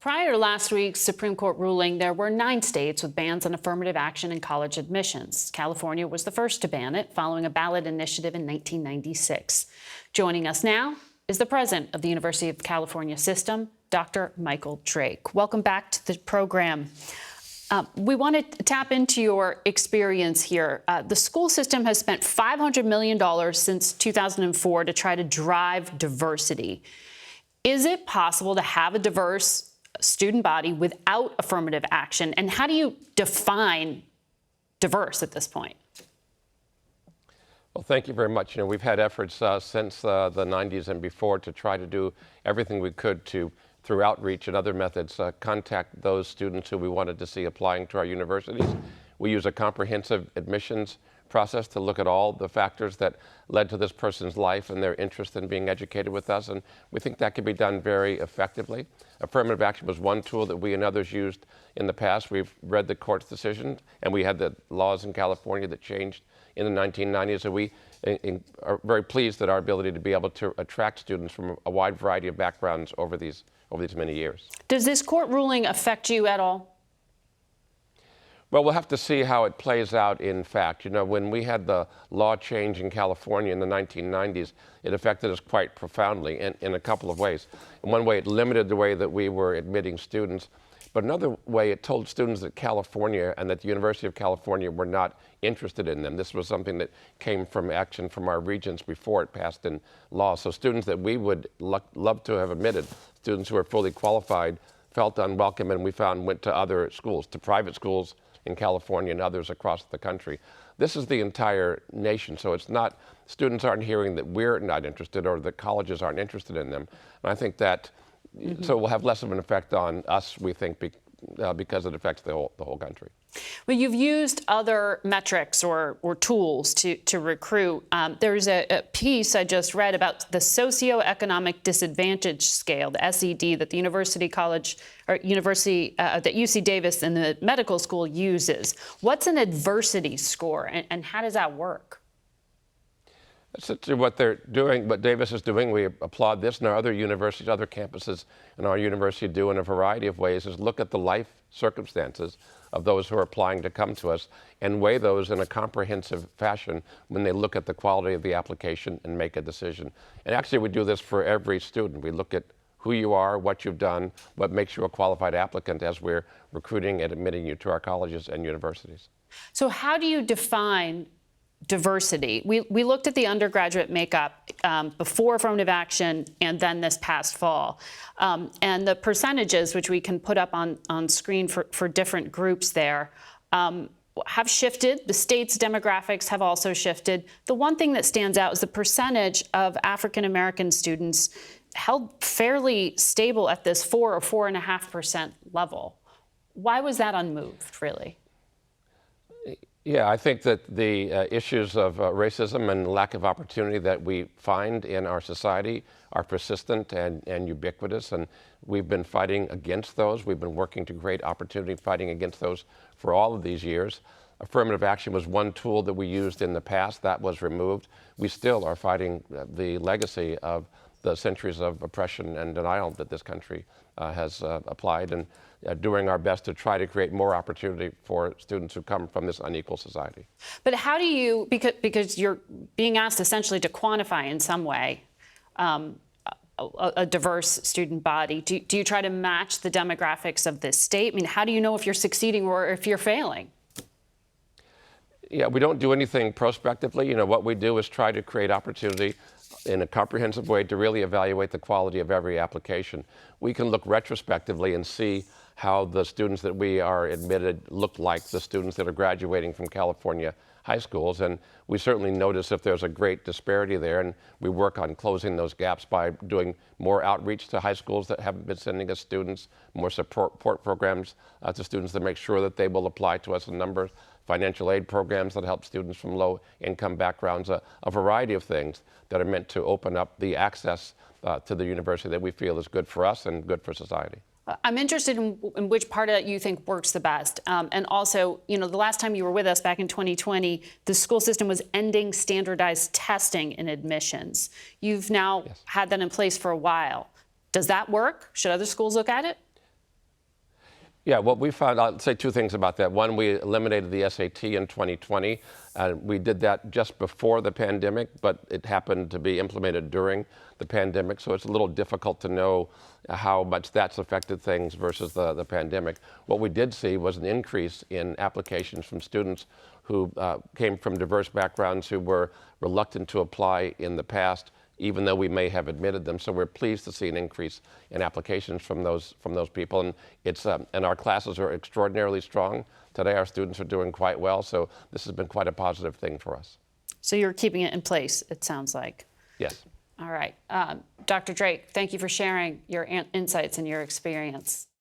Prior to last week's Supreme Court ruling, there were 9 states with bans on affirmative action in college admissions. California was the first to ban it, following a ballot initiative in 1996. Joining us now is the president of the University of California System, Dr. Michael Drake. Welcome back to the program. We want to tap into your experience here. The school system has spent $500 million since 2004 to try to drive diversity. Is it possible to have a diverse student body without affirmative action? And how do you define diverse at this point? Well, thank you very much. We've had efforts since the 90s and before to try to do everything we could to, through outreach and other methods, contact those students who we wanted to see applying to our universities. We use a comprehensive admissions process to look at all the factors that led to this person's life and their interest in being educated with us, and we think that can be done very effectively. Affirmative action was one tool that we and others used in the past. We've read the court's decision, and we had the laws in California that changed in the 1990s, and we are very pleased at our ability to be able to attract students from a wide variety of backgrounds over these many years. Does this court ruling affect you at all? Well, we'll have to see how it plays out in fact. When we had the law change in California in the 1990s, it affected us quite profoundly in a couple of ways. In one way, it limited the way that we were admitting students. But another way, it told students that California and that the University of California were not interested in them. This was something that came from action from our regents before it passed in law. So students that we would love to have admitted, students who are fully qualified, felt unwelcome, and we found went to other schools, to private schools in California and others across the country. This is the entire nation, so it's not, students aren't hearing that we're not interested or that colleges aren't interested in them. And I think that, so it will have less of an effect on us, we think, because it affects the whole country. Well, you've used other metrics or tools to recruit. There's a piece I just read about the socioeconomic disadvantage scale, the SED, that the that UC Davis and the medical school uses. What's an adversity score, and how does that work? That's what they're doing, what Davis is doing. We applaud this, and our other universities, other campuses in our university do in a variety of ways, is look at the life circumstances of those who are applying to come to us and weigh those in a comprehensive fashion when they look at the quality of the application and make a decision. And actually, we do this for every student. We look at who you are, what you've done, what makes you a qualified applicant as we're recruiting and admitting you to our colleges and universities. So how do you define diversity? We looked at the undergraduate makeup before affirmative action and then this past fall. And the percentages, which we can put up on screen for different groups there, have shifted. The state's demographics have also shifted. The one thing that stands out is the percentage of African-American students held fairly stable at this 4 or 4.5% level. Why was that unmoved, really? Yeah, I think that the issues of racism and lack of opportunity that we find in our society are persistent and ubiquitous, and we've been fighting against those. We've been working to create opportunity, fighting against those for all of these years. Affirmative action was one tool that we used in the past. That was removed. We still are fighting the legacy of the centuries of oppression and denial that this country has applied, and doing our best to try to create more opportunity for students who come from this unequal society. But how do you, because you're being asked essentially to quantify in some way a diverse student body, do you try to match the demographics of this state? I mean, how do you know if you're succeeding or if you're failing? Yeah, we don't do anything prospectively. What we do is try to create opportunity in a comprehensive way to really evaluate the quality of every application. We can look retrospectively and see how the students that we are admitted look like the students that are graduating from California high schools, and we certainly notice if there's a great disparity there, and we work on closing those gaps by doing more outreach to high schools that haven't been sending us students, more support programs to students to make sure that they will apply to us, a number of financial aid programs that help students from low-income backgrounds, a variety of things that are meant to open up the access to the university that we feel is good for us and good for society. I'm interested in which part of that you think works the best. And also, the last time you were with us back in 2020, the school system was ending standardized testing in admissions. You've now had that in place for a while. Does that work? Should other schools look at it? Yeah, what we found, I'll say two things about that. One, we eliminated the SAT in 2020. We did that just before the pandemic, but it happened to be implemented during the pandemic, so it's a little difficult to know how much that's affected things versus the pandemic. What we did see was an increase in applications from students who came from diverse backgrounds who were reluctant to apply in the past, even though we may have admitted them. So we're pleased to see an increase in applications from those people. And and our classes are extraordinarily strong. Today our students are doing quite well. So this has been quite a positive thing for us. So you're keeping it in place, it sounds like. Yes. All right. Dr. Drake, thank you for sharing your insights and your experience.